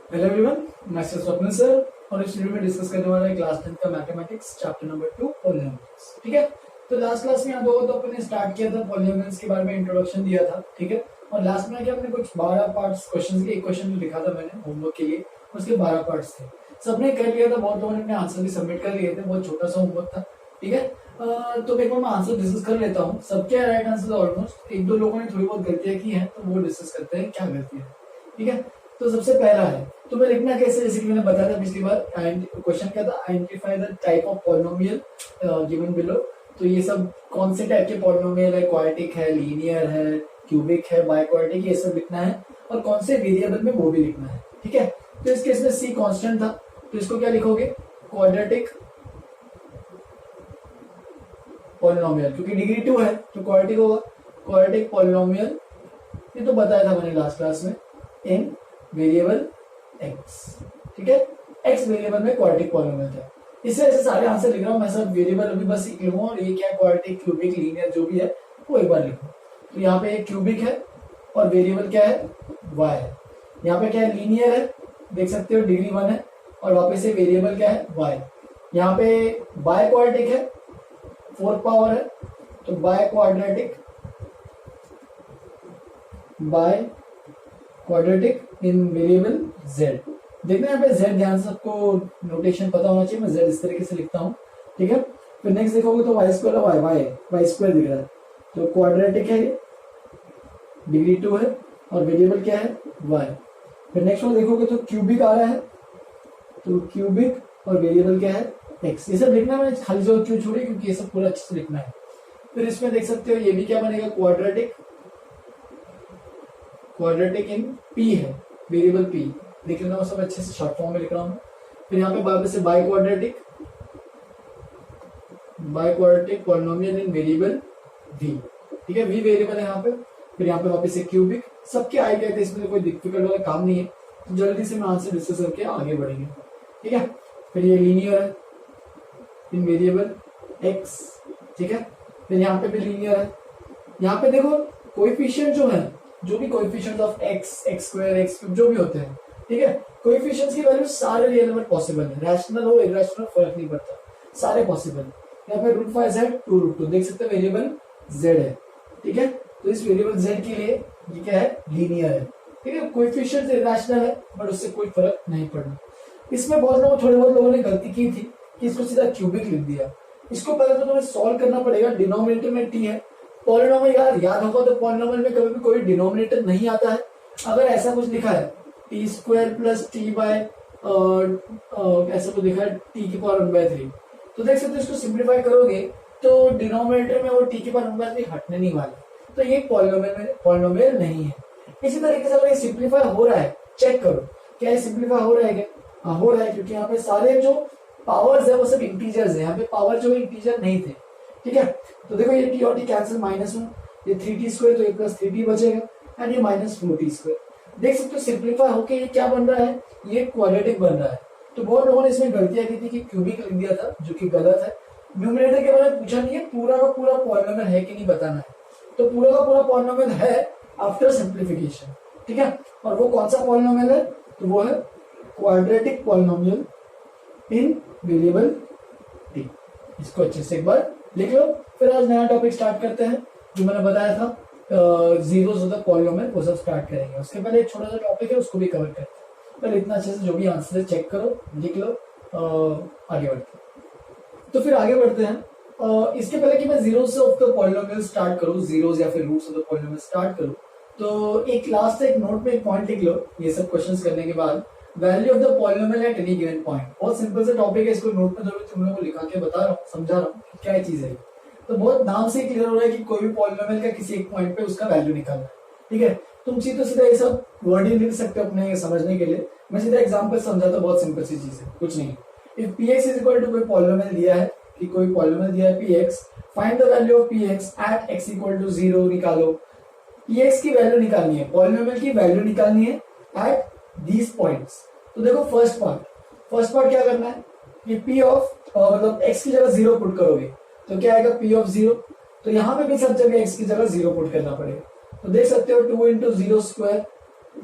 Hello everyone, मैं Swapnil sir और इस वीडियो में डिस्कस करने वाला है क्लास 10 का मैथमेटिक्स चैप्टर नंबर 2 पॉलिनोमियल्स। ठीक है, तो लास्ट क्लास में आप लोगों तो अपने स्टार्ट किया था पॉलिनोमियल्स के बारे में, इंट्रोडक्शन दिया था। ठीक है, और लास्ट में क्या हमने कुछ 12 पार्ट्स क्वेश्चंस के, एक क्वेश्चन लिखा था मैंने होमवर्क के लिए, उसके 12 पार्ट्स थे। सबने कर लिया था, बहुत लोगों ने अपने आंसर भी सबमिट कर लिए थे, बहुत छोटा सा होमवर्क था। ठीक है, तो एक बार मैं आंसर डिस्कस कर लेता हूँ। सबके राइट आंसर ऑलमोस्ट, एक दो लोगों ने थोड़ी बहुत गलतियां की हैं, तो वो डिस्कस करते हैं क्या गलती है। ठीक है, तो सबसे पहला है, तो मैं लिखना कैसे, जैसे कि मैंने बताया था पिछली बार, क्वेश्चन क्या था, identify the type of polynomial given below. तो ये सब कौन से टाइप के पॉलिनोमियल है, क्वाड्रेटिक है, लीनियर है, क्यूबिक है, बाइक्वाड्रेटिक, ये सब लिखना है, और कौन से वेरिएबल में वो भी लिखना है। ठीक है, तो इस केस में सी कांस्टेंट था, तो इसको क्या लिखोगे, क्वाड्रेटिक पॉलिनोमियल, क्योंकि डिग्री 2 है तो क्वाड्रेटिक होगा, क्वाड्रेटिक पॉलिनोमियल। ये तो बताया था मैंने लास्ट क्लास में, इन वेरिएबल एक्स। ठीक है, एक्स वेरिएबल में क्वाड्रेटिक पॉलिनोमियल था। इससे ऐसे सारे आंसर लिख रहा हूं मैं, सब वेरिएबल अभी बस लिखूंगा, और ये क्या है, क्वाड्रेटिक, क्यूबिक, लीनियर जो भी है वो एक बार लिखो। तो यहाँ पे एक क्यूबिक है और वेरिएबल क्या है, y है। यहाँ पे क्या है, लीनियर है, देख सकते हो डिग्री 1 है, और वापस से वेरिएबल क्या है, y। यहाँ पे बाय क्वाड्रेटिक है, 4th पावर है, तो by quadratic, by quadratic in variable z। देखना यहाँ पे z, ध्यान से सबको नोटेशन पता होना चाहिए, मैं z इस तरीके से लिखता हूँ। ठीक है, फिर नेक्स्ट देखोगे तो y स्क्वायर वाई स्क्वायर दिख रहा है, तो क्वाड्रेटिक है, ये डिग्री 2 है, और वेरिएबल क्या है, y। फिर नेक्स्ट में देखोगे तो क्यूबिक आ रहा है, तो क्यूबिक और वेरिएबल क्या है, x। ये सब लिखना मैंने खाली जगह क्यों छोड़ी, क्योंकि ये सब पूरा अच्छे से लिखना है। फिर इसमें देख सकते हो ये भी क्या बनेगा, क्वाड्रेटिक, क्वाड्रेटिक इन p है, वेरिएबल p लिख लेना, सब अच्छे से शॉर्ट फॉर्म में लिख रहा हूँ। फिर यहाँ पे वापस से by quadratic polynomial in variable v। ठीक है, v वेरिएबल है यहाँ पे। फिर यहाँ पे वापस से क्यूबिक, सबके आई गए थे, इसमें कोई डिफिकल्ट वाला काम नहीं है, तो जल्दी से मैं आंसर डिस्कस करके आगे बढ़ेंगे। ठीक है, फिर ये लीनियर है इन वेरिएबल x। ठीक है, फिर यहाँ पे भी लीनियर है। यहाँ पे देखो कोएफिशिएंट जो है, जो भी coefficient of x, x square, x cube जो भी होते हैं, ठीक है, कोएफिशिएंट्स की वैल्यू सारे रियल नंबर पॉसिबल है, रैशनल हो इरैशनल फर्क नहीं पड़ता, सारे पॉसिबल है। यहाँ पे √5z 2√2 देख सकते हैं, वेरिएबल z है। ठीक है, तो इस वेरिएबल z के लिए ये क्या है, लीनियर है। ठीक है, कोएफिशिएंट इरैशनल है, बट उससे कोई फर्क नहीं पड़ना। इसमें थोड़े बहुत लोगों ने गलती की थी कि इसको सीधा क्यूबिक लिख दिया। इसको पहले तो तुम्हें सॉल्व करना पड़ेगा, डिनोमिनेटर में t है, पॉलिनोमियल याद होगा तो पॉलिनोमियल में कभी भी कोई डिनोमिनेटर नहीं आता है। अगर ऐसा कुछ लिखा है T square plus T by ऐसा कुछ लिखा है टी की पावर 1/3, तो देख सकते हो इसको सिंप्लीफाई करोगे तो डिनोमिनेटर में वो टी की पावर 1/3 हटने नहीं वाला, तो ये पॉलिनोमियल नहीं है। इसी तरीके से अगर ये सिंप्लीफाई हो रहा है, चेक करो क्या ये सिंप्लीफाई हो रहा है क्या, हाँ हो रहा है, क्योंकि यहाँ पे सारे जो पावर्स है वो सब इंटीजर्स है, यहाँ पे पावर जो इंटीजर नहीं थे। ठीक है, तो देखो ये टी और टी कैंसिल, माइनस में ये 3t स्क्वायर, तो ये प्लस 3t बचेगा, एंड ये माइनस 4t स्क्वायर। देख सकते हो सिंप्लीफाई होके ये क्या बन रहा है, ये क्वाड्रेटिक बन रहा है। तो बहुत लोगों ने इसमें गलतियां की थी कि क्यूबिक लिख दिया था, जो कि गलत है। न्यूमरेटर के बारे में पूछा नहीं है, पूरा का पूरा पॉलिनोमियल है कि नहीं बताना है, तो पूरा का पूरा पॉलिनोमियल है आफ्टर सिंप्लीफिकेशन। ठीक है, और वो कौन सा पॉलिनोमियल है, तो वो है quadratic polynomial in variable t। इसको अच्छे से एक बार लिख लो। फिर आज नया टॉपिक स्टार्ट करते हैं, जो मैंने बताया था जीरोस ऑफ द पॉलिनोमियल, वो सब स्टार्ट करेंगे। उसके पहले एक छोटा सा टॉपिक है, उसको भी कवर करते हैं। पहले इतना अच्छे से जो भी आंसर है चेक करो, लिख लो, आगे बढ़ते हैं। तो फिर आगे बढ़ते हैं। इसके पहले कि मैं zeros of the polynomial start करूँ, जीरोस या फिर roots of the polynomial start करूँ, तो एक लास्ट एक नोट में एक पॉइंट लिख लो, ये सब क्वेश्चंस करने के बाद, value of the polynomial at any given point. बहुत सिंपल सा टॉपिक है, इसको नोट में तुम लोगों को लिखा के बता रहा हूँ, समझा रहा हूँ क्या चीज है। तो बहुत नाम से क्लियर हो रहा है कि कोई भी पॉलिनोमियल का किसी एक पॉइंट पे उसका वैल्यू निकालना है। ठीक है, तुम सीधा सीधा ये सब वर्ड ही लिख सकते हो अपने समझने के लिए। मैं सीधा एग्जांपल समझाता, बहुत सिंपल सी चीज है, कुछ नहीं। If px is equal to कोई पॉलिनोमियल दिया है, कि कोई पॉलिनोमियल दिया है px, find the value of px at x equal to 0 निकालो। px की वैल्यू निकालनी है, पॉलिनोमियल की वैल्यू निकालनी है एट दीज पॉइंट्स। तो देखो फर्स्ट पार्ट क्या करना है, ये p ऑफ मतलब x की जगह 0 पुट करोगे तो क्या आएगा, p ऑफ 0। तो यहाँ पे भी सब जगह x की जगह 0 पुट करना पड़ेगा। तो देख सकते हो 2 × 0²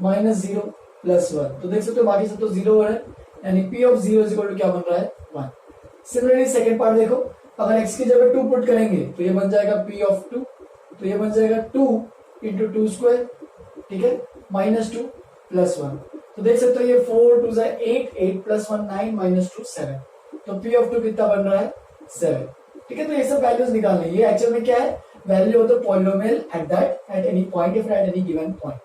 -0, +1। तो देख सकते हो बाकी सब तो 0 हो रहा है, यानी P of 0 is equal to क्या बन रहा है 1। सिमिलरली सेकंड पार्ट देखो, अगर x की जगह 2 पुट करेंगे तो ये बन जाएगा P ऑफ 2, तो ये बन जाएगा 2 इंटू 2 स्क्वायर, ठीक है, -2 +1। तो देख सकते हो ये 4 2 8, 8 + 1 9 -2 7, तो P ऑफ 2 कितना बन रहा है 7, ठीक है। तो ये सब वैल्यूज निकालने, ये एक्चुअल में क्या है, value of the polynomial at any point if at any given point,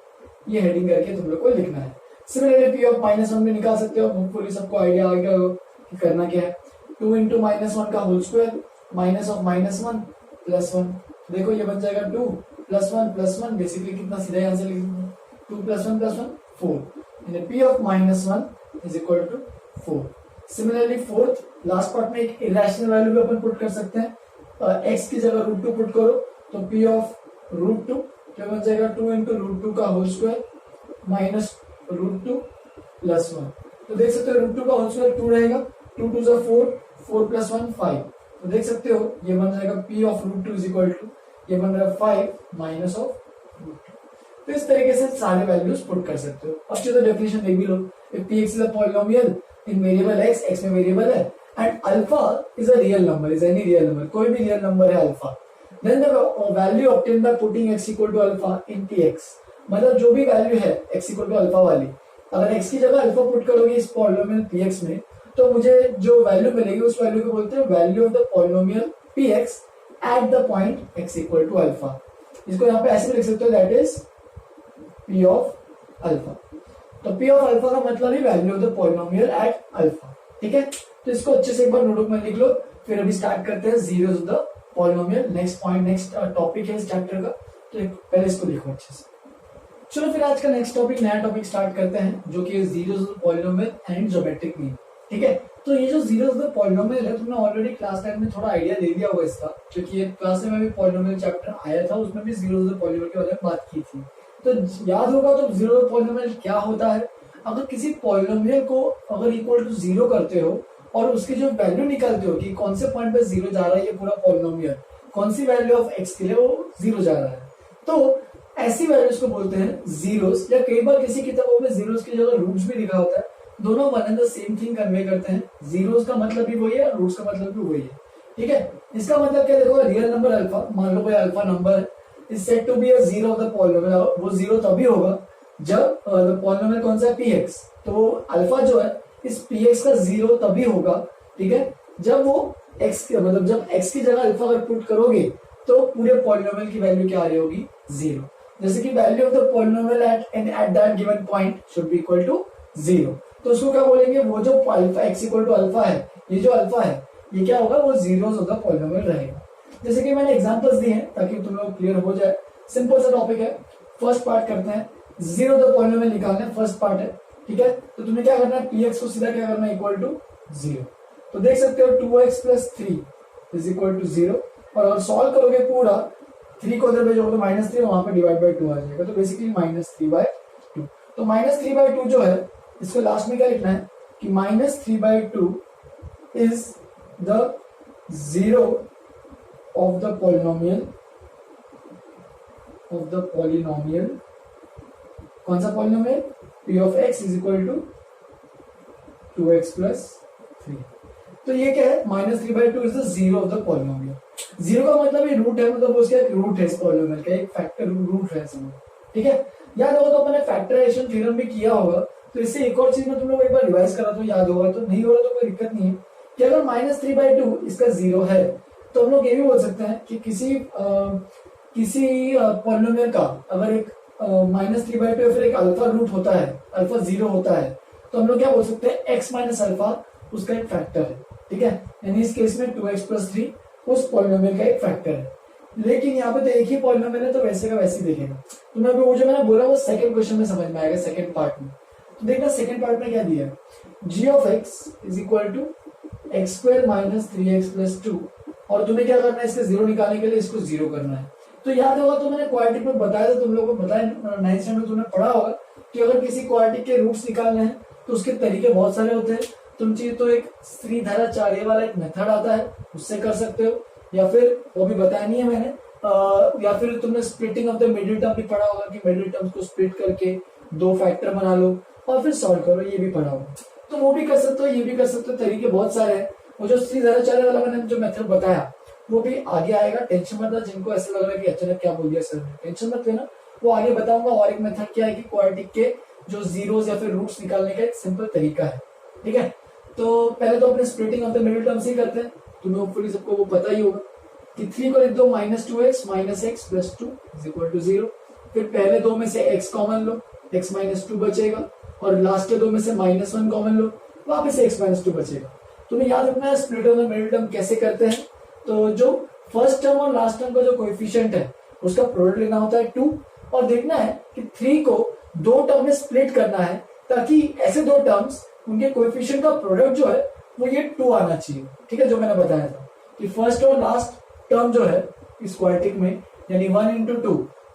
ये हेडिंग करके तुम लोग को लिखना है। सिमिलरली P ऑफ -1 भी निकाल सकते हो, होपफुली सबको आइडिया आ गया हो कि करना क्या है। 2 इंटू -1 का होल स्क्वायर माइनस ऑफ -1 +1, देखो ये बन जाएगा 2 +1 बेसिकली कितना, सीधा यहाँ से लिख दो 2 +1 +1 4, P of -1 is equal to 4। Similarly fourth last part में एक इरेशनल वैल्यू भी अपन पुट कर सकते हैं, x की जगह √2 पुट करो तो P ऑफ √2 क्या बन जाएगा 2 इंटू √2 का होल स्क्वायर माइनस √2 +1, तो देख सकते हो √2 का होल स्क्वायर 2 रहेगा, 2 2 4 4 + 1 5, तो देख सकते हो ये बन जाएगा P of √2 is equal to, ये बन रहा है 5 माइनस ऑफ √2। तो इस तरीके से सारे वैल्यूज पुट कर सकते हो। अब चलो डेफिनेशन देख भी लो, if Px is a polynomial in variable x में वेरिएबल है and alpha is a real number, is any real number, कोई भी रियल नंबर है alpha, then the value obtained by putting x equal to alpha in Px, मतलब जो भी value है x equal to alpha वाली, अगर x की जगह अल्फा पुट करोगे इस पॉलिनोमियल Px में, तो मुझे जो वैल्यू मिलेगी उस वैल्यू को बोलते हैं value of the polynomial Px at the point x equal to alpha. इसको यहाँ पे ऐसे लिख सकते हो, that is P of alpha. तो P ऑफ अल्फा का मतलब है value of the polynomial at alpha, ठीक है। तो इसको अच्छे से एक बार नोटबुक में लिख लो, फिर अभी स्टार्ट करते हैं zeros of the polynomial. Next point, next topic है इस चैप्टर का, तो पहले इसको लिखो अच्छे से। चलो फिर आज का नेक्स्ट टॉपिक, नया टॉपिक स्टार्ट करते हैं, जो कि zeros of the polynomial and geometric mean, ठीक है। तो ये जो जीरोस ऑफ द पॉलिनोमियल है, तुमने ऑलरेडी क्लास 10 में थोड़ा आइडिया दे दिया होगा इसका, क्योंकि ये क्लास में भी पॉलिनोमियल चैप्टर आया था, उसमें भी जीरोस ऑफ द पॉलिनोमियल के बारे में बात की थी। तो याद होगा तो जीरो ऑफ पॉलिनोमियल क्या होता है। अगर किसी पॉलिनोमियल को अगर इक्वल टू 0 करते हो और उसकी जो वैल्यू निकालते हो कि कौन से पॉइंट पे 0 जा रहा है, ये पूरा पॉलिनोमियल कौन सी वैल्यू ऑफ x के लिए वो 0 जा रहा है, तो ऐसी वैल्यूज को बोलते हैं जीरोस, या कई बार किसी किताबों में जीरोस की जगह रूट्स भी लिखा होता है, दोनों one and the same thing convey करते हैं। जीरोस का मतलब भी वही है, रूट्स का मतलब भी वही है, ठीक है। इसका मतलब क्या, देखो रियल नंबर अल्फा, मान लो कोई अल्फा नंबर है, is said to be a zero of the polynomial, वो जीरो तभी होगा जब पॉलिनोमियल कौन सा है px, तो अल्फा जो है इस px का जीरो तभी होगा, ठीक है, जब वो x मतलब जब x की जगह अल्फा अगर पुट करोगे तो पूरे पॉलिनोमियल की वैल्यू क्या आ रही होगी 0। जैसे कि value of the polynomial at that given point should be equal to 0, तो उसको क्या बोलेंगे, वो जो alpha x equal to alpha है, ये जो अल्फा है ये क्या होगा, वो जीरोस ऑफ द पॉलिनोमियल रहेगा। जैसे कि मैंने एग्जांपल्स दिए हैं ताकि तुम लोग क्लियर हो जाए। सिंपल सा टॉपिक है, फर्स्ट पार्ट करते हैं, जीरो द पॉलिनोमियल निकालना है, फर्स्ट पार्ट है, ठीक है। तो तुम्हें क्या करना है, px को सीधा क्या करना है, इक्वल टू 0। तो देख सकते हो 2x + 3 इज इक्वल टू 0, और अगर सॉल्व करोगे पूरा 3 को उधर भेजोगे तो -3, वहां पे डिवाइड बाय 2 आ जाएगा, तो बेसिकली -3/2। तो -3/2 जो है, इसको लास्ट में क्या लिखना है कि -3/2 is the zero of the polynomial कौन सा polynomial, p of x is equal to 2x + 3। तो ये क्या है, -3/2 is the zero of the polynomial. Zero का मतलब ये रूट है, मतलब उसका एक रूट है इस पॉलिनोमियल का, एक फैक्टर रूट है समझ, ठीक है। याद होगा तो अपने फैक्टराइजेशन थ्योरम भी किया होगा, तो इससे एक और चीज में तुम लोग एक बार रिवाइज करा तो याद होगा, तो नहीं हो रहा तो कोई दिक्कत नहीं है कि अगर -3/2 इसका जीरो है, तो हम लोग ये भी बोल सकते हैं कि किसी पॉलिनोमियल का अगर एक -3/2 फिर एक अल्फा रूट होता है, अल्फा 0 होता है, तो हम लोग क्या बोल सकते हैं, x - अल्फा उसका एक फैक्टर है, ठीक है। यानी इस केस में 2x + 3 उस पॉलिनोमियल का एक फैक्टर है। लेकिन यहाँ पे तो एक ही पॉलिनोमियल है, तो वैसे का वैसे ही देखेगा। तो मैं वो जो मैंने बोला वो सेकंड क्वेश्चन में समझ में आएगा, सेकंड पार्ट में। तो देखना सेकंड पार्ट में क्या दिया है, g of x is equal to x² - 3x + 2, और तुम्हें क्या करना है, इसके 0 निकालने के लिए इसको 0 करना है। तो याद होगा तो मैंने क्वाड्रेटिक में बताया था, तुम लोगों को बताया 9th स्टैंडर्ड में तुमने पढ़ा होगा कि अगर किसी क्वाड्रेटिक के रूट्स निकालने हैं तो उसके तरीके बहुत सारे होते हैं। तुम चाहिए तो एक श्रीधराचार्य वाला एक मेथड आता है, उससे कर सकते हो, या फिर वो भी बताया नहीं है मैंने, या फिर तुमने splitting of the middle term भी पढ़ा होगा कि मिडिल टर्म्स को स्प्लिट करके 2 फैक्टर बना लो, और फिर सॉल्व करो, ये भी पढ़ा होगा। तो वो भी कर सकते हो, ये भी कर सकते हो, तरीके बहुत सारे हैं। वो जो 3 वाला मैंने जो मेथड बताया वो भी आगे आएगा, टेंशन मत लो। जिनको ऐसा लग रहा है कि अचानक क्या बोल दिया सर ने, टेंशन मत लेना, वो आगे बताऊंगा। और एक मेथड क्या है कि क्वाड्रेटिक के जो जीरोस या फिर रूट्स निकालने का एक सिंपल तरीका है, ठीक है। तो पहले तो अपने splitting of the middle terms ही करते हैं, तुम्हें होपफुली सबको वो पता ही होगा कि 3 को लिख दो -2x - x + 2 = 0। फिर पहले दो में से x कॉमन लो, x - 2 बचेगा, और लास्ट के दो में से -1 कॉमन लो, वापस x - 2 बचेगा। तुम्हें याद रखना है split of the middle term कैसे करते हैं। तो जो फर्स्ट टर्म और लास्ट टर्म का जो कोएफिशिएंट है उसका प्रोडक्ट लेना होता है 2, और देखना है कि 3 को 2 टर्म में स्प्लिट करना है, ताकि ऐसे 2 टर्म्स उनके कोएफिशिएंट का प्रोडक्ट जो है वो ये 2 आना चाहिए, ठीक है। जो मैंने बताया था कि फर्स्ट और लास्ट टर्म जो है इस क्वाड्रेटिक में, यानी 1 ×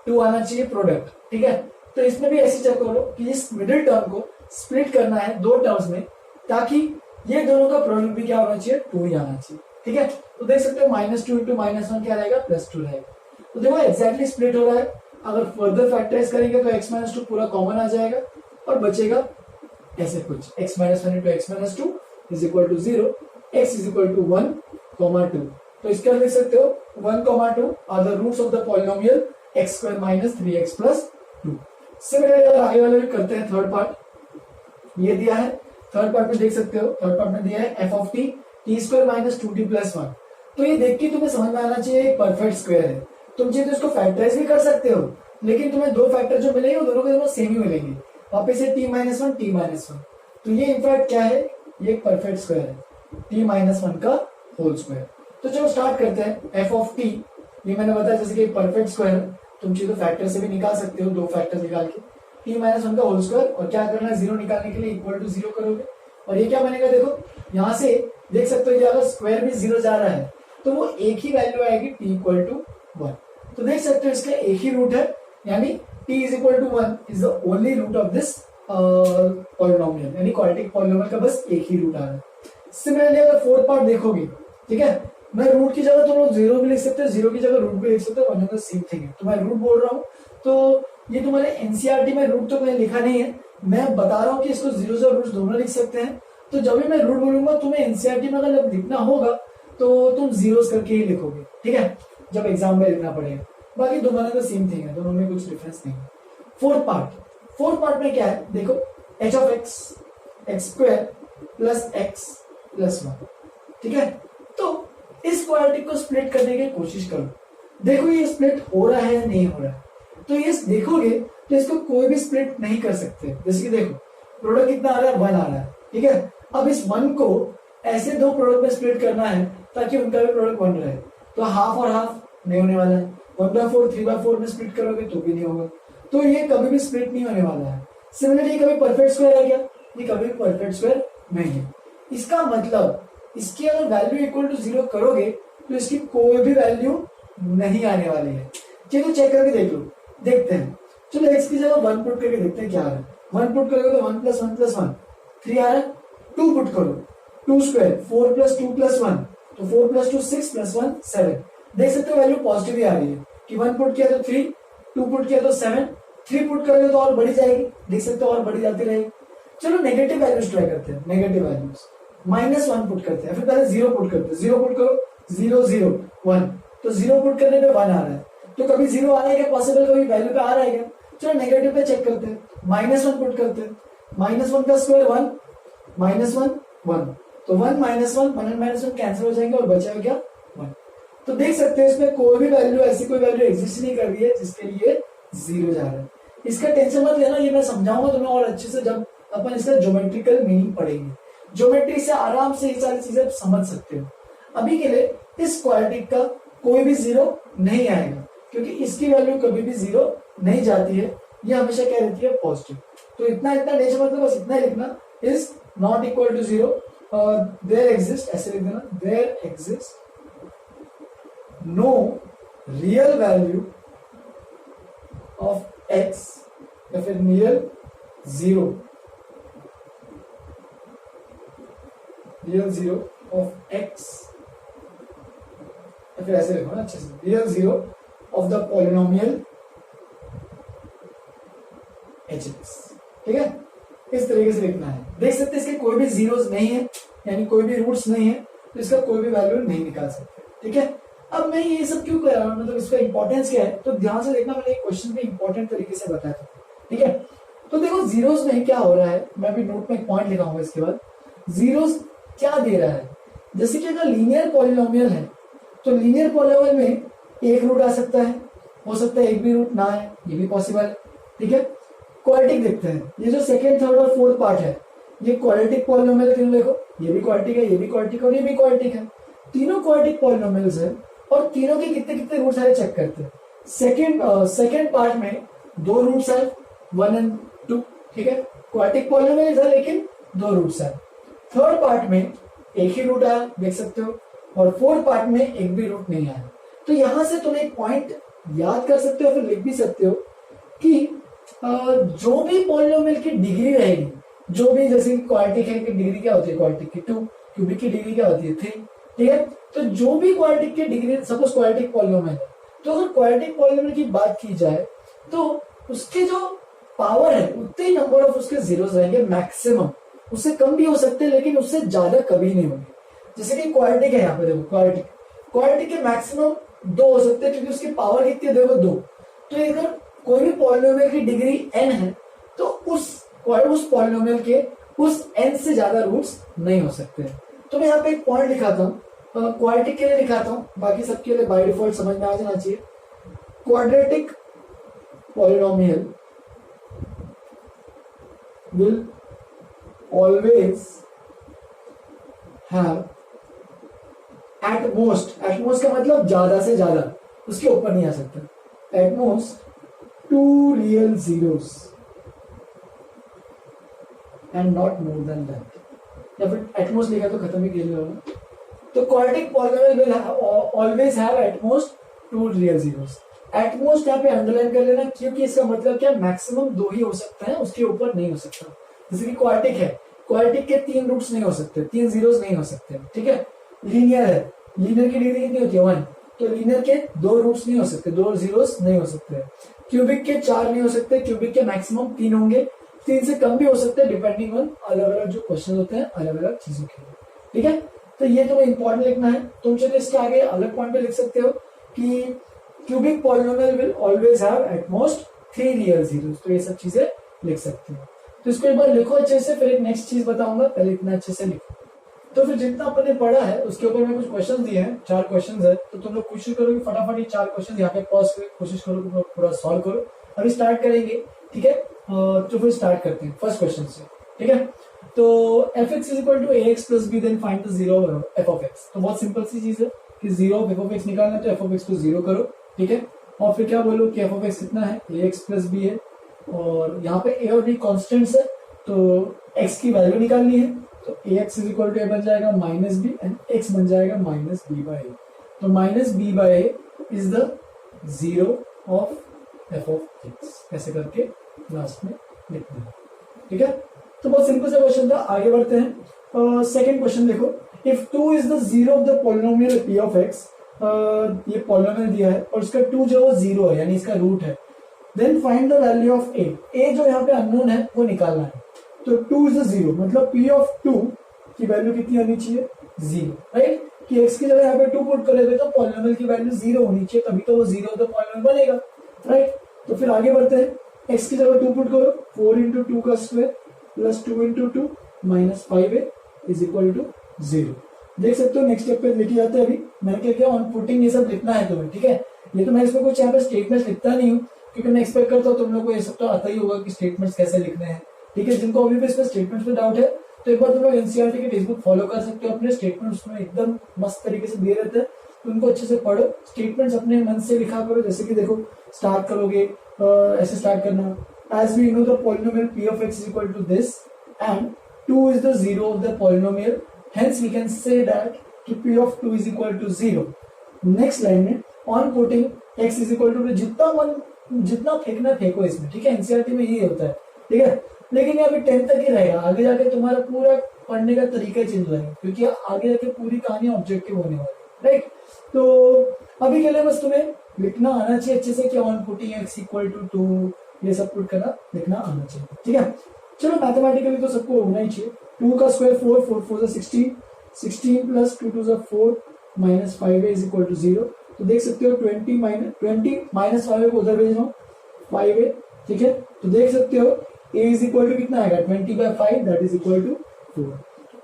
2 आना चाहिए प्रोडक्ट, ठीक है। तो इसमें भी ऐसे चेक करो कि इस मिडिल टर्म को स्प्लिट करना है 2 टर्म्स में, ताकि ये दोनों का प्रोडक्ट भी क्या होना चाहिए, 2 ही आना चाहिए, ठीक है। तो देख सकते हो -2 × -1 क्या रहेगा, +2 रहेगा। तो देखो एग्जैक्टली स्प्लिट हो रहा है। अगर फर्दर फैक्टराइज करेंगे तो x - 2 पूरा कॉमन आ जाएगा और बचेगा ऐसे कुछ, x - 1 × x - 2 = 0, x = 1, 2। तो इसका लिख सकते हो 1, 2 are the roots of the polynomial x² - 3x + 2। Similarly आगे वाले भी करते हैं। थर्ड पार्ट ये दिया है, थर्ड पार्ट में देख सकते हो, थर्ड पार्ट में दिया है f(t) t² - 2t + 1। तो ये देख के तुम्हें समझ में आना चाहिए एक परफेक्ट स्क्वायर है। तुम चाहे तो इसको फैक्टराइज भी कर सकते हो, लेकिन तुम्हें 2 फैक्टर जो मिलेंगे वो दोनों के दोनों सेम ही मिलेंगे, वापस से t - 1 t - 1। तो ये इनफैक्ट क्या है, ये एक परफेक्ट स्क्वायर है, t - 1 का होल स्क्वायर। तो चलो स्टार्ट करते हैं। f(t) ये मैंने बताया जैसे कि परफेक्ट स्क्वायर है, तुम चाहे तो फैक्टर से भी निकाल सकते हो, 2 फैक्टर निकाल के t - 1 का होल स्क्वायर, और क्या करना है, 0 निकालने के लिए = 0 करोगे, और ये क्या बनेगा, देखो यहाँ से देख सकते हो, ये अगर स्क्वायर भी 0 जा रहा है तो वो एक ही वैल्यू आएगी, t = 1। तो देख सकते हो इसका एक ही रूट है, यानी t = 1 is the only root of this polynomial, यानी क्वाड्रेटिक पॉलिनोमियल का बस एक ही रूट आ रहा है। सिमिलरली अगर फोर्थ पार्ट देखोगे, ठीक है, मैं रूट की जगह तुम लोग 0 भी लिख सकते हो, 0 की जगह रूट भी लिख सकते हो, one and the same thing है। तो मैं रूट बोल रहा हूँ, तो ये तुम्हारे एनसीईआरटी में रूट तो मैंने लिखा नहीं है, मैं बता रहा हूँ कि इसको जीरोस और रूट्स दोनों लिख सकते हैं। तो जब भी मैं रूट बोलूंगा तुम्हें एनसीईआरटी में अगर लिखना होगा तो तुम जीरोस करके ही लिखोगे, ठीक है, जब एग्जाम में लिखना पड़ेगा। बाकी दोनों का सेम थिंग है, दोनों में कुछ डिफरेंस नहीं है। फोर्थ पार्ट में क्या है, देखो h(x) x² + x + 1, ठीक है। तो इस क्वाड्रेटिक को स्प्लिट करने की कोशिश करो, देखो ये स्प्लिट हो रहा है या नहीं हो रहा है। तो ये देखोगे तो इसको कोई भी स्प्लिट नहीं कर सकते। जैसे कि देखो प्रोडक्ट कितना आ रहा है, 1 आ रहा है, ठीक है। अब इस 1 को ऐसे 2 प्रोडक्ट में स्प्लिट करना है ताकि उनका भी प्रोडक्ट 1 रहे। तो हाफ और हाफ नहीं होने वाला है, 1/4 3/4 में स्प्लिट करोगे तो भी नहीं होगा। तो ये कभी भी स्प्लिट नहीं होने वाला है। सिमिलरली कभी परफेक्ट स्क्वायर है क्या, ये कभी भी परफेक्ट स्क्वायर नहीं है। इसका मतलब इसकी अगर वैल्यू = 0 करोगे तो इसकी कोई भी वैल्यू नहीं आने वाली है। चलो चेक करके देख लो, देखते हैं। चलो x की जगह 1 पुट करके देखते हैं क्या आ रहा है। 1 पुट करोगे तो 1 + 1 + 1 3 आ रहा है। 2 पुट करो, 2² 4 + 2 + 1, तो 4 + 2 6 + 1 7। देख सकते हो वैल्यू पॉजिटिव ही आ रही है कि 1 पुट किया तो 3, 2 पुट किया तो 7, 3 पुट करोगे तो और बढ़ी जाएगी, देख सकते हो और बढ़ी जाती रहेगी। चलो नेगेटिव वैल्यूज ट्राई करते हैं, नेगेटिव वैल्यूज -1 पुट करते हैं, फिर पहले 0 पुट करते हैं। 0 पुट करो, 0 0 1, तो 0 पुट करने पे 1 आ रहा है। तो कभी 0 आ रहा है क्या, पॉसिबल कभी वैल्यू पे आ रहा है क्या। चलो नेगेटिव पे चेक करते हैं, -1 पुट करते हैं, -1 का स्क्वायर 1, -1 1, तो 1 -1 1 एंड -1 कैंसिल हो जाएंगे और बचेगा क्या 1। तो देख सकते हैं इसमें कोई भी वैल्यू, ऐसी कोई वैल्यू एग्जिस्ट नहीं कर रही है जिसके लिए 0 जा रहा है। इसका टेंशन मत लेना, ये मैं समझाऊंगा तुम्हें और अच्छे से जब अपन इसका ज्योमेट्रिकल मीनिंग पढ़ेंगे। ज्योमेट्री से आराम से ये सारी चीजें समझ सकते हो। अभी के लिए इस क्वाड्रेटिक का कोई भी 0 नहीं आएगा, क्योंकि इसकी वैल्यू कभी भी 0 नहीं जाती है, ये हमेशा क्या रहती है, पॉजिटिव। तो इतना टेंशन मतलब बस इतना ही लिखना, is not equal to 0, there exist, ऐसे लिख देना, there exist no real value of x या फिर रियल 0 ऑफ x, या फिर ऐसे लिखो ना अच्छे से, real 0 of the polynomial hx, ठीक है, इस तरीके से लिखना है। देख सकते हैं इसके कोई भी जीरोस नहीं है, यानी कोई भी रूट्स नहीं है, तो इसका कोई भी वैल्यू नहीं निकाल सकते। ठीक है, अब मैं ये सब क्यों कर रहा हूँ, मतलब इसका इंपॉर्टेंस क्या है, तो ध्यान से देखना, मैंने क्वेश्चन में इंपॉर्टेंट तरीके से बताया था। ठीक है, तो देखो जीरोस में क्या हो रहा है, मैं अभी नोट में एक पॉइंट लिखाऊंगा इसके बाद। जीरोस क्या दे रहा है, जैसे कि अगर लीनियर पॉलिनोमियल है तो लीनियर पॉलिनोमियल में एक रूट आ सकता है, हो सकता है एक भी रूट ना है, ये भी पॉसिबल है। ठीक है, क्वाड्रेटिक देखते हैं, ये जो सेकंड, थर्ड और फोर्थ पार्ट है ये क्वाड्रेटिक पॉलिनोमियल है। देखो ये भी क्वाड्रेटिक है, ये भी क्वाड्रेटिक है और ये भी क्वाड्रेटिक है, तीनों क्वाड्रेटिक पॉलिनोमियल्स है और तीनों के कितने कितने रूट्स है चेक करते हैं। सेकंड पार्ट में दो रूट्स है, 1 और 2। ठीक है, क्वाड्रेटिक पॉलिनोमियल्स है लेकिन दो रूट्स है। थर्ड पार्ट में एक ही रूट आया, देख सकते हो, और फोर्थ पार्ट में एक भी रूट नहीं आया। तो यहां से तुम एक पॉइंट याद कर सकते हो, फिर लिख भी सकते हो कि जो भी पॉलिनोमियल की डिग्री रहेगी, जो भी, जैसे क्वाड्रेटिक है कि डिग्री क्या होती है, क्वाड्रेटिक की 2, क्यूबिक की डिग्री क्या होती है 3। ठीक है, तो जो भी क्वाड्रेटिक की डिग्री, सपोज क्वाड्रेटिक पॉलिनोमियल है, तो अगर क्वाड्रेटिक पॉलिनोमियल की बात की जाए तो उसके जो पावर है उतने ही नंबर ऑफ उसके जीरोस रहेंगे मैक्सिमम, उससे कम भी हो सकते हैं लेकिन उससे ज्यादा कभी नहीं होंगे। जैसे कि क्वाड्रेटिक है, यहाँ पे देखो क्वाड्रेटिक के मैक्सिमम 2 हो सकते हैं क्योंकि उसकी पावर कितनी है, देखो 2। तो अगर कोई भी पॉलिनोमियल की डिग्री n है तो उस पॉलिनोमियल के उस n से ज्यादा रूट्स नहीं हो सकते। तो मैं यहाँ पे एक पॉइंट लिखाता हूँ, क्वाड्रेटिक के लिए लिखाता हूँ, बाकी सबके लिए बाय डिफॉल्ट समझ में आ जाना चाहिए। Quadratic polynomial will always have at most का मतलब ज्यादा से ज्यादा, उसके ऊपर नहीं आ सकता, at most 2 real zeros and not more than that, या फिर at most लिखा तो खत्म ही खेल होगा। तो quadratic polynomial will always have at most 2 real zeros। At most यहाँ पे अंडरलाइन कर लेना, क्योंकि इसका मतलब क्या, मैक्सिमम 2 ही हो सकता है, उसके ऊपर नहीं हो सकता। जैसे कि क्वाड्रेटिक है, क्वाड्रेटिक के 3 रूट्स नहीं हो सकते, 3 जीरोस नहीं हो सकते। ठीक है, लीनियर है, लीनियर की डिग्री कितनी होती है 1, तो लीनियर के 2 रूट्स नहीं हो सकते, 2 जीरोस नहीं हो सकते। क्यूबिक के 4 नहीं हो सकते, क्यूबिक के मैक्सिमम 3 होंगे, 3 से कम भी हो सकते हैं डिपेंडिंग ऑन अलग अलग जो क्वेश्चन होते हैं अलग अलग चीजों के लिए। ठीक है, तो ये तुम्हें इंपॉर्टेंट लिखना है। तुम चलो इसके आगे अलग पॉइंट पे लिख सकते हो कि cubic polynomial will always have at most 3 real zeros, तो ये सब चीजें लिख सकते हो। तो इसको एक बार लिखो अच्छे से, फिर एक नेक्स्ट चीज बताऊंगा, पहले इतना अच्छे से लिखो। तो फिर जितना अपन ने पढ़ा है उसके ऊपर मैं कुछ क्वेश्चन दिए हैं, 4 क्वेश्चन है, तो तुम लोग कोशिश करो कि फटाफट ये 4 क्वेश्चन यहाँ पे पॉज करके कोशिश करो पूरा सॉल्व करो। अभी स्टार्ट करेंगे। ठीक है, तो फिर स्टार्ट करते हैं फर्स्ट क्वेश्चन से। ठीक है, तो fx is equal to ax plus b, then find the zero of f of x। तो बहुत सिंपल सी चीज है कि zero of f of x निकालना, तो f of x को 0 करो। ठीक है, और फिर क्या बोलो कि f of x कितना है, ax plus b है, और यहाँ पे a और b कॉन्स्टेंट्स है, तो x की वैल्यू निकालनी है, तो ax is equal to a बन जाएगा माइनस बी एंड x बन जाएगा माइनस बी बाई ए। तो minus B by A is the zero of f of x, ऐसे करके लास्ट में लिखना है। ठीक है, तो बहुत सिंपल सा क्वेश्चन था। आगे बढ़ते हैं। सेकंड क्वेश्चन देखो, if 2 is the zero of the polynomial p of x, ये पॉलिनोमियल दिया है और इसका 2 जो है 0 है, यानी इसका रूट है, then find the value of a जो यहाँ पे अननोन है वो निकालना है। तो 2 इज द जीरो, मतलब p of 2 की वैल्यू कितनी होनी चाहिए, 0, राइट, कि x की जगह यहाँ पे 2 पुट करेंगे तो पॉलिनोमियल की वैल्यू 0 होनी चाहिए, तभी तो वो 0 ऑफ द पॉलिनोमियल बनेगा, राइट। तो फिर आगे बढ़ते हैं, x की जगह 2 पुट करो, 4 into 2 का square plus 2 into 2 minus 5a is equal to 0। देख सकते हो नेक्स्ट स्टेप पे लिखे जाते हैं। अभी मैंने क्या किया, ऑन पुटिंग ये सब लिखना है तुम्हें। ठीक है, ये तो मैं इसमें कुछ यहाँ पे स्टेटमेंट्स लिखता नहीं हूँ, क्योंकि मैं एक्सपेक्ट करता हूँ तुम लोग को ये सब तो आता ही होगा कि स्टेटमेंट्स कैसे लिखने हैं। ठीक है, जिनको अभी भी इसमें स्टेटमेंट्स में डाउट है तो एक बार तुम लोग एनसीईआरटी के टेक्स्ट बुक फॉलो कर सकते हो, अपने स्टेटमेंट्स में एकदम मस्त तरीके से दिए रहते हैं, तो उनको अच्छे से पढ़ो, स्टेटमेंट्स अपने मन से लिखा करो। जैसे कि देखो स्टार्ट करोगे ऐसे स्टार्ट करना, as we know the polynomial p of x is equal to this and 2 is the zero of the polynomial, hence we can say that कि p of 2 is equal to 0। Next line में on putting x is equal to, जितना फेंकना फेंको इसमें। ठीक है, NCERT में ये होता है। ठीक है, लेकिन ये अभी 10 तक ही रहेगा, आगे जाके तुम्हारा पूरा पढ़ने का तरीका चेंज हो जाएगा, क्योंकि आगे जाके पूरी कहानी ऑब्जेक्टिव होने वाली है, राइट। तो अभी के लिए बस तुम्हें लिखना आना चाहिए अच्छे से कि on putting x equal to 2, ये सब पुट करना लिखना आना चाहिए। ठीक है, चलो मैथमेटिकली तो सबको होना ही चाहिए। 2 का square 4, 4 4 16, 16 plus 2 2 4 minus 5 is equal to 0। तो देख सकते हो 20 माइनस 5 को उधर भेज रहा हूँ, 5 है, ठीक है। तो देख सकते हो a इज इक्वल टू कितना आएगा, 20/5 that is equal to 4।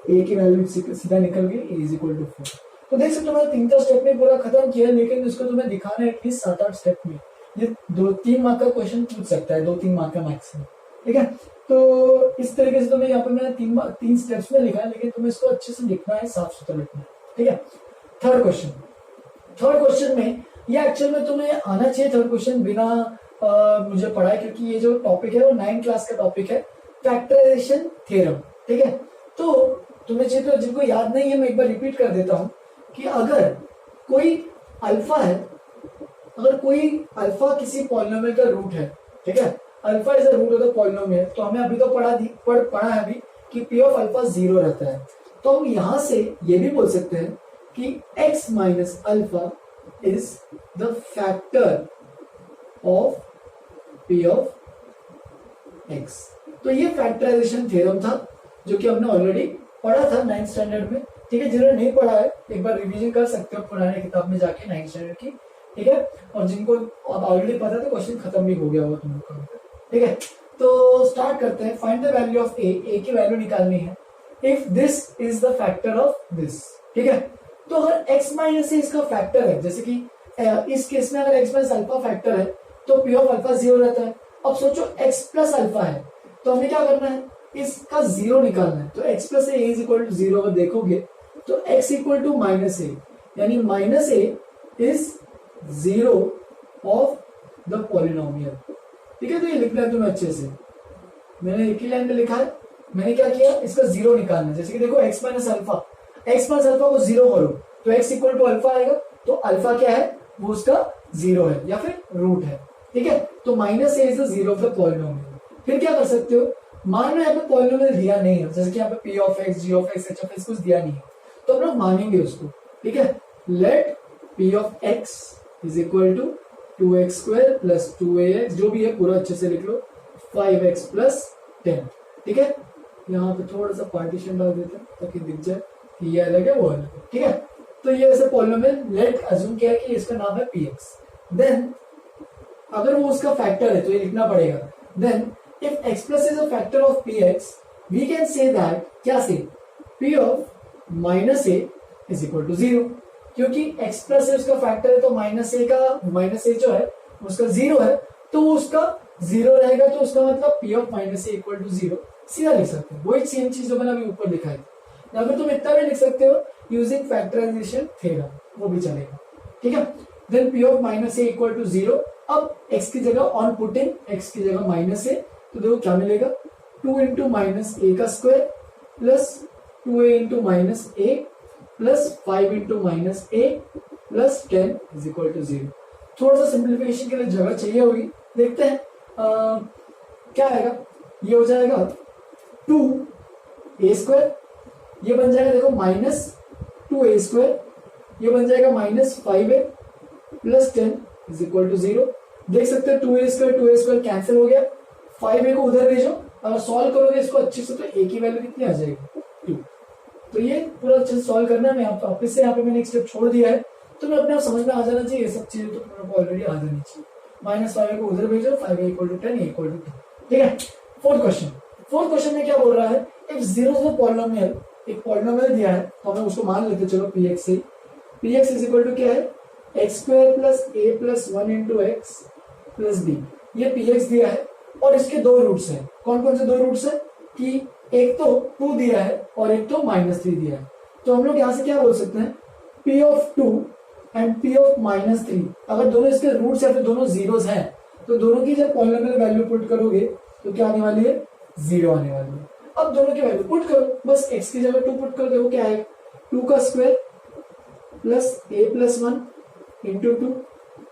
a की वैल्यू सीधा निकल गई, a इज इक्वल टू 4। तो देख सकते हो मैंने 3 स्टेप में पूरा खत्म किया, लेकिन इसको तुम्हें दिखाना है एटलीस्ट 7-8 स्टेप में। ये 2-3 मार्क का क्वेश्चन पूछ सकता है, 2-3 मार्क का मैक्सिमम, ठीक है। तो इस तरीके से तुम्हें यहाँ पे मैंने 3 स्टेप्स में लिखा है, लेकिन तुम्हें इसको अच्छे से लिखना है, साफ सुथरा लिखना है, ठीक है। थर्ड क्वेश्चन में ये एक्चुअल में तुम्हें आना चाहिए थर्ड क्वेश्चन बिना मुझे पढ़ा है, क्योंकि ये जो टॉपिक है वो 9th क्लास का टॉपिक है, फैक्टराइजेशन थ्योरम, ठीक है। तो तुम्हें चाहिए, तो जिनको याद नहीं है मैं एक बार रिपीट कर देता हूँ कि अगर कोई अल्फा है, अगर कोई अल्फा किसी पॉलिनोमियल का रूट है, ठीक है, alpha is a root of the polynomial, तो हमें अभी तो पढ़ा है अभी कि पी ऑफ अल्फा 0 रहता है। तो हम यहां से ये भी बोल सकते हैं कि x minus alpha is the factor of P of x। तो ये फैक्टराइजेशन थ्योरम था जो कि हमने ऑलरेडी पढ़ा था 9th स्टैंडर्ड में, ठीक है। जिन्होंने नहीं पढ़ा है एक बार रिवीजन कर सकते हो पुराने किताब में जाके 9th स्टैंडर्ड की, ठीक है। और जिनको अब ऑलरेडी पता है तो क्वेश्चन खत्म भी हो गया होगा तुम लोग का, ठीक है। तो स्टार्ट करते हैं। Find the value of a की वैल्यू निकालनी है if this is the factor of this, ठीक है। तो अगर x माइनस इसका फैक्टर है, जैसे कि इस केस में अगर x माइनस अल्फा फैक्टर है तो p ऑफ अल्फा 0 रहता है। अब सोचो x प्लस अल्फा है, तो हमें क्या करना है, इसका 0 निकालना है। तो x plus a is equal to 0 अगर देखोगे तो x equal to minus a, यानी minus a is 0 of the polynomial, ठीक है। तो ये लिखना है तुम्हें अच्छे से, मैंने एक ही लाइन में लिखा है। मैंने क्या किया, इसका 0 निकालना है। जैसे कि देखो x माइनस अल्फा को 0 करो तो x इक्वल टू अल्फा आएगा, तो अल्फा क्या है, वो उसका 0 है या फिर रूट है, ठीक है। तो minus a is the 0 of the polynomial. फिर क्या कर सकते हो, मान लो यहाँ पे पॉलिनोमियल दिया नहीं है, जैसे कि यहाँ पे p of x, g of x, h of x कुछ दिया नहीं है, तो हम लोग मानेंगे उसको, ठीक है। Let p of x is equal to 2x square plus 2ax, जो भी है पूरा अच्छे से लिख लो, 5x प्लस 10, ठीक है। यहाँ पे थोड़ा सा पार्टीशन डाल देते हैं ताकि दिख जाए कि ये अलग है वो अलग है, ठीक है। तो ये ऐसे पॉलिनोमियल लेट अज्यूम किया कि इसका नाम है px। देन अगर वो उसका फैक्टर है तो ये लिखना पड़ेगा। Then if x plus is a factor of px, we can say that, क्या say, p of minus a is equal to 0, क्योंकि x प्लस उसका फैक्टर है तो माइनस a जो है उसका 0 है, तो वो उसका 0 रहेगा, तो उसका मतलब p of minus a equal to 0 सीधा लिख सकते हैं। वही सेम चीज जो मैंने अभी ऊपर लिखा है, या फिर तुम इतना भी लिख सकते हो यूजिंग फैक्टराइजेशन थ्योरम, वो भी चलेगा, ठीक है। Then p of minus a equal to 0। अब x की जगह ऑन पुटिंग x की जगह माइनस a, तो देखो क्या मिलेगा, 2 इंटू माइनस a का square plus 2a into minus a plus 5 into minus a plus 10 is equal to 0। थोड़ा सा सिंप्लीफिकेशन के लिए जगह चाहिए होगी, देखते हैं क्या आएगा। ये हो जाएगा 2a स्क्वायर, ये बन जाएगा देखो माइनस 2a स्क्वायर, ये बन जाएगा minus 5a plus 10 is equal to 0। देख सकते हो 2a स्क्वायर कैंसिल हो गया, 5a को उधर भेजो, अगर सॉल्व करोगे इसको अच्छे से तो a की वैल्यू कितनी आ जाएगी, 2। तो ये पूरा अच्छे से सॉल्व करना है। मैं वापस से यहाँ पे मैंने एक स्टेप छोड़ दिया है, तो मैं अपने आप समझ में आ जाना चाहिए, ये सब चीजें तो तुम लोग ऑलरेडी आ जानी चाहिए। माइनस 5 को उधर भेजो, 5 इक्वल टू 10, इक्वल टू 2, ठीक है। फोर्थ क्वेश्चन में क्या बोल रहा है, इफ 0 इज द पॉलिनोमियल, एक पॉलिनोमियल दिया है तो हमें उसको मान लेते चलो px से। px इज इक्वल टू क्या है, x square plus a plus 1 into x plus b, ये px दिया है और इसके 2 रूट्स हैं। कौन कौन से 2 रूट्स हैं, कि एक तो 2 दिया है और एक तो -3 दिया है। तो हम लोग यहाँ से क्या बोल सकते हैं, p of 2 and p of -3, अगर दोनों इसके रूट्स या फिर दोनों जीरोस हैं तो दोनों की जब पॉलिनोमियल वैल्यू पुट करोगे तो क्या आने वाली है, 0 आने वाली है। अब दोनों की वैल्यू पुट करो, बस x की जगह 2 पुट कर दो, क्या है 2 का square plus a plus 1 into 2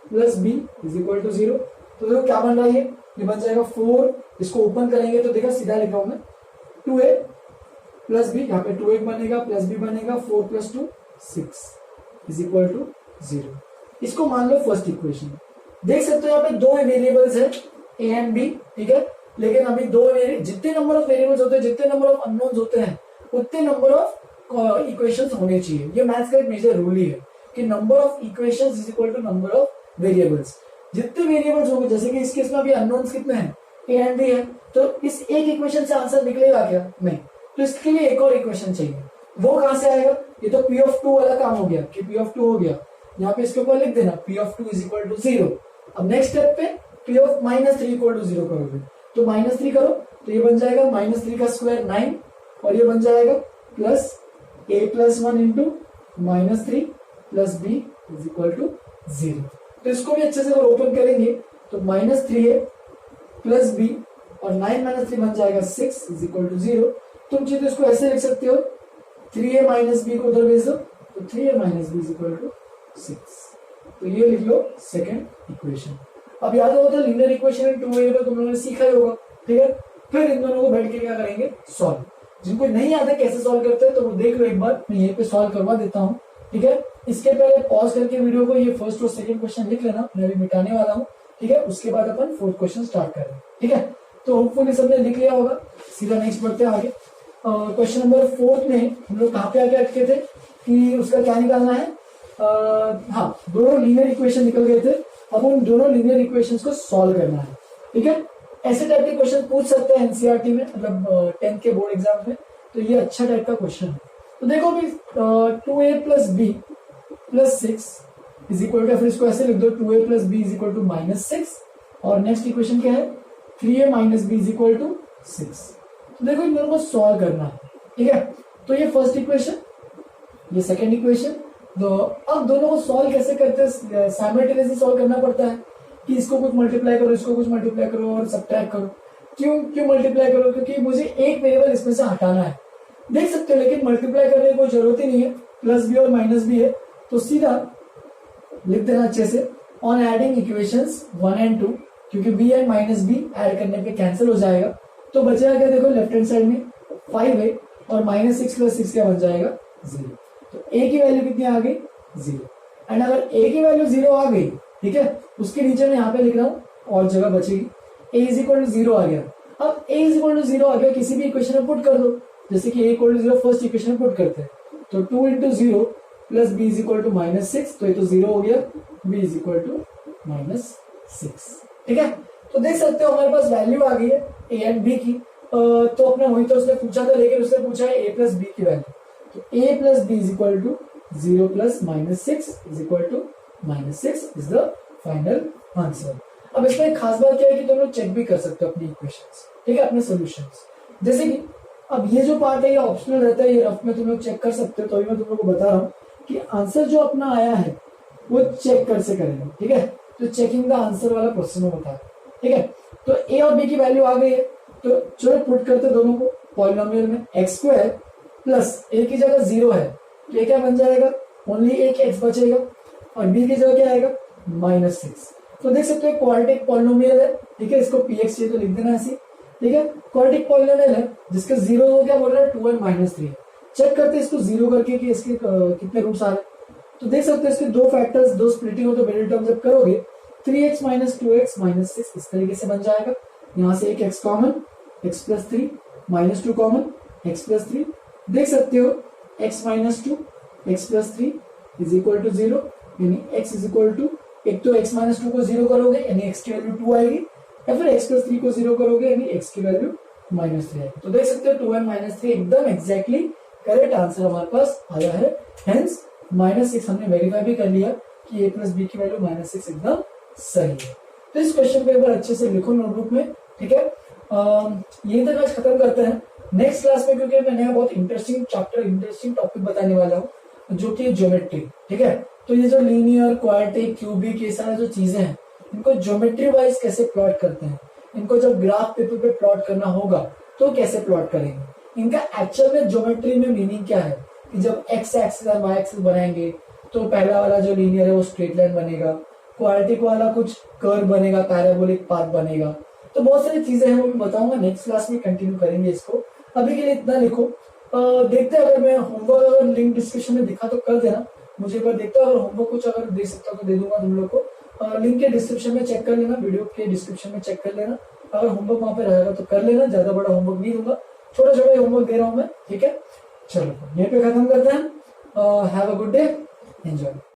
plus b is equal to 0। तो देखो क्या बन रहा है, ये बन जाएगा 4, इसको ओपन करेंगे तो देखा सीधा लिखा हूं मैं 2a प्लस b, यहाँ पे 2a बनेगा प्लस b बनेगा, 4 प्लस 2 6 इज इक्वल टू 0। इसको मान लो फर्स्ट इक्वेशन। देख सकते हो यहाँ पे 2 वेरिएबल्स है a एंड b, ठीक है। लेकिन अभी जितने नंबर ऑफ वेरिएबल्स होते हैं, जितने नंबर ऑफ अननोन्स होते हैं, उतने नंबर ऑफ इक्वेशंस होने चाहिए। ये मैथ्स का एक मेजर रूल ही है कि number of equations is equal to number of variables. जितने वेरिएबल्स होंगे, जैसे कि इस केस में अभी अननोन्स कितने हैं, ए एंड बी है, तो इस एक इक्वेशन से आंसर निकलेगा क्या? नहीं। तो इसके लिए एक और इक्वेशन चाहिए। वो कहां से आएगा? ये तो पी ऑफ टू वाला काम हो गया कि पी ऑफ टू हो गया, यहाँ पे इसके ऊपर लिख देना P of two is equal to 0। अब नेक्स्ट स्टेप पे P of minus 3 equal to 0 करोगे, तो -3 करो तो ये बन जाएगा -3 का स्क्वायर 9, और ये बन जाएगा plus a plus 1 into -3 plus b is equal to 0। तो इसको भी अच्छे से अगर ओपन करेंगे तो -3a प्लस b और 9 - 3 बन जाएगा 6 इज इक्वल टू 0। तुम चाहे तो इसको ऐसे लिख सकते हो, 3a माइनस b को उधर भेज दो तो 3a minus b is equal to 6। तो ये लिख लो सेकेंड इक्वेशन। अब याद होगा linear equation in two variable तुम लोगों ने सीखा ही होगा, ठीक है। फिर इन दोनों को बैठ के क्या करेंगे, सॉल्व। जिनको नहीं आता कैसे सॉल्व करते हैं तो वो देख लो एक बार, मैं यहीं पे सॉल्व करवा देता हूँ, ठीक है। इसके पहले पॉज करके वीडियो को ये फर्स्ट और सेकंड क्वेश्चन लिख लेना, मैं अभी मिटाने वाला हूँ, ठीक है। उसके बाद अपन फोर्थ क्वेश्चन स्टार्ट करेंगे, ठीक है। तो होपफुली सबने लिख लिया होगा, सीधा नेक्स्ट बढ़ते हैं आगे। क्वेश्चन नंबर 4 में हम लोग कहाँ पे आके अटके थे कि उसका क्या निकालना है, हाँ, दोनों लीनियर इक्वेशन निकल गए थे। अब उन दोनों लीनियर इक्वेशंस को सॉल्व करना है, ठीक है। ऐसे टाइप के क्वेश्चन पूछ सकते हैं एनसीईआरटी में, मतलब 10th के बोर्ड एग्जाम में, तो ये अच्छा टाइप का क्वेश्चन है। तो देखो अभी 2a plus B plus 6 is equal to, फिर इसको ऐसे लिख दो 2a plus B is equal to -6, और नेक्स्ट इक्वेशन क्या है 3a minus B is equal to 6। तो देखो इन दोनों को सॉल्व करना है, ठीक है। तो ये फर्स्ट इक्वेशन, ये सेकेंड इक्वेशन। तो अब दोनों को सॉल्व कैसे करते हैं, साइमल्टेनियसली सॉल्व करना पड़ता है कि इसको कुछ मल्टीप्लाई करो, इसको कुछ मल्टीप्लाई करो और सब्ट्रैक्ट करो। क्यों मल्टीप्लाई करो? क्योंकि मुझे एक वेरिएबल इसमें से हटाना है, देख सकते हो, लेकिन मल्टीप्लाई करने की कोई जरूरत ही नहीं है, प्लस बी और माइनस बी है, तो सीधा लिख देना अच्छे से, ऑन एडिंग इक्वेशंस 1 and 2, क्योंकि B and minus B add करने पे कैंसिल हो जाएगा, तो बचेगा क्या, देखो लेफ्ट हैंड साइड में 5a और -6 प्लस 6 क्या बन जाएगा 0। तो a की वैल्यू कितनी आ गई 0, एंड अगर a की वैल्यू 0 आ गई, ठीक है, उसके नीचे मैं यहाँ पे लिख रहा हूँ और जगह बचेगी, a इज इक्वल टू 0 आ गया। अब a इज इक्वल टू 0 आ गया, किसी भी इक्वेशन में पुट कर दो, जैसे कि a equal to 0 first equation में पुट करते हैं, तो 2 into 0 plus b is equal to -6, तो ये तो 0 हो गया, b इज इक्वल टू -6, ठीक है। तो देख सकते हो हमारे पास वैल्यू आ गई है a एंड b की। तो अपने वही तो उसने पूछा था, लेकिन उसने पूछा है a प्लस b की वैल्यू, तो a plus b is equal to 0 plus -6 is equal to -6 is the final answer. अब इसमें एक खास बात क्या है कि तुम लोग चेक भी कर सकते हो अपनी इक्वेशंस, ठीक है, अपने सॉल्यूशंस। जैसे कि अब ये जो पार्ट है ये ऑप्शनल रहता है, ये रफ में तुम लोग चेक कर सकते हो, तो अभी मैं तुम लोग को बता रहा हूँ कि आंसर जो अपना आया है वो चेक कर से करेंगे, ठीक है। तो चेकिंग द आंसर वाला क्वेश्चन में बता, ठीक है। तो a और b की वैल्यू आ गई है, तो चलो पुट करते दोनों को पॉलिनोमियल में, x² प्लस a की जगह 0 है, तो ये क्या बन जाएगा, ओनली एक x बचेगा, और b की जगह क्या आएगा -6। तो देख सकते हो क्वाड्रेटिक पॉलिनोमियल है, ठीक है, इसको px चाहिए तो लिख देना ऐसे, ठीक है। क्वाड्रेटिक पॉलिनोमियल है जिसका 0 हो क्या बोल रहा है 2 and -3। चेक करते हैं इसको 0 करके कि इसके कितने रूट्स आ रहे हैं। तो देख सकते हो इसके दो फैक्टर्स, दो स्प्लिटिंग हो तो मिडिल टर्म जब करोगे 3x - 2x - 6 इस तरीके से बन जाएगा। यहाँ से एक x common, x plus 3 -2 common, x plus 3, देख सकते हो x - 2 x plus 3 is equal to 0, यानी x इज इक्वल टू, एक तो x - 2 को 0 करोगे यानी x की वैल्यू 2 आएगी, या फिर x प्लस 3 को 0 करोगे यानी x की वैल्यू -3 आएगी। तो देख सकते हो 2 and -3 एकदम एग्जैक्टली करेक्ट आंसर हमारे पास आया है। हेंस -6 हमने वेरीफाई भी कर लिया कि a प्लस बी की वैल्यू -6 एकदम सही है। तो इस क्वेश्चन को एक बार अच्छे से लिखो नोटबुक में, ठीक है। यही तक आज खत्म करते हैं। नेक्स्ट क्लास में क्योंकि मैं नया बहुत इंटरेस्टिंग चैप्टर, इंटरेस्टिंग टॉपिक बताने वाला हूँ जो कि ज्योमेट्री, ठीक है। तो ये जो लीनियर, क्वाड्रेटिक, क्यूबिक, ये सारे जो चीजें हैं इनको ज्योमेट्री वाइज कैसे प्लॉट करते हैं, इनको जब ग्राफ पेपर पे प्लॉट करना होगा तो कैसे प्लॉट करेंगे, इनका एक्चुअल में ज्योमेट्री में मीनिंग क्या है कि जब एक्स एक्सिस और वाई एक्सिस बनाएंगे तो पहला वाला जो लीनियर है वो स्ट्रेट लाइन बनेगा, क्वाड्रेटिक वाला कुछ कर्व बनेगा, पैराबोलिक पाथ बनेगा। तो बहुत सारी चीजें हैं वो मैं बताऊंगा, नेक्स्ट क्लास में कंटिन्यू करेंगे इसको। अभी के लिए इतना लिखो। देखते हैं अगर मैं होमवर्क अगर लिंक डिस्क्रिप्शन में दिखा तो कर देना, मुझे एक बार देखता हूँ, अगर होमवर्क कुछ अगर दे सकता तो दे दूंगा तुम लोग को। लिंक के डिस्क्रिप्शन में चेक कर लेना, वीडियो के डिस्क्रिप्शन में चेक कर लेना, अगर होमवर्क वहां पे रहेगा तो कर लेना, ज्यादा बड़ा होमवर्क नहीं दूंगा, छोटा छोटा होमवर्क दे रहा हूं मैं, ठीक है। चलो यहीं पे खत्म करते हैं। Have a good day, enjoy.